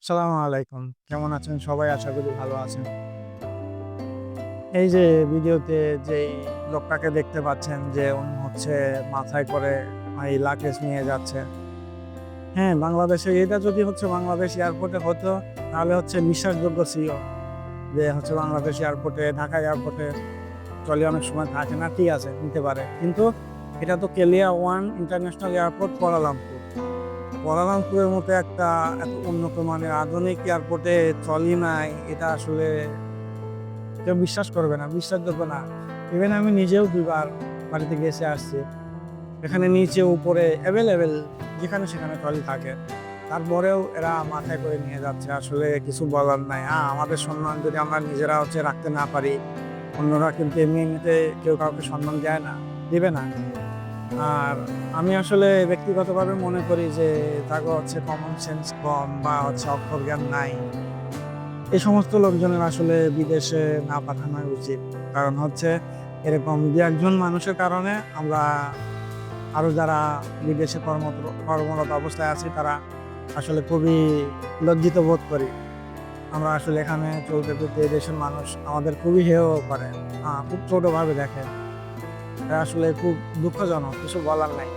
আসসালামু আলাইকুম। কেমন আছেন সবাই? আশা করি ভালো আছেন। এই যে ভিডিওতে যেই লোকটাকে দেখতে পাচ্ছেন যে উনি হচ্ছে মাথায় করে এই লাগেজ নিয়ে যাচ্ছে। হ্যাঁ, বাংলাদেশে এটা যদি হচ্ছে বাংলাদেশ এয়ারপোর্টে হতো তাহলে হচ্ছে বিশ্বাসযোগ্য ছিল যে হচ্ছে বাংলাদেশ এয়ারপোর্টে, ঢাকা এয়ারপোর্টে ট্রলি অনেক সময় থাকে না, ঠিক আছে নিতে পারে। কিন্তু এটা তো কেলিয়া ওয়ান ইন্টারন্যাশনাল এয়ারপোর্ট কুয়ালালামপুর। কুয়ালালামপুরের মতো একটা এত উন্নত মানের আধুনিক এয়ারপোর্টে ট্রলি নাই, এটা আসলে কেউ বিশ্বাস করবে না, বিশ্বাসযোগ্য না। ইভেন আমি নিজেও ২ বার বাড়িতে গেছে আসছি। এখানে নিচে উপরে এভেইলেবল যেখানে সেখানে ট্রলি থাকে। তারপরেও এরা মাথায় করে নিয়ে যাচ্ছে। আসলে কিছু বলার নাই। আমাদের সম্মান যদি আমরা নিজেরা হচ্ছে রাখতে না পারি, অন্যরা কিন্তু এমনিতে কেউ কাউকে সম্মান দেয় না, দিবে না। আর আমি আসলে ব্যক্তিগতভাবে মনে করি যে তাকে হচ্ছে কমন সেন্স কম বা হচ্ছে অক্ষর জ্ঞান নাই। এই সমস্ত লোকজনের আসলে বিদেশে না পাঠানোই উচিত। কারণ হচ্ছে এরকম ২-১ জন মানুষের কারণে আমরা আরো যারা বিদেশে কর্মরত অবস্থায় আছি তারা আসলে খুবই লজ্জিত বোধ করি। আমরা আসলে এখানে চলতে ফিরতে এই দেশের মানুষ আমাদের খুবই হেয় করে। খুব ছোটভাবে দেখে। এটা আসলে খুব দুঃখজনক, কিছু বলার নাই।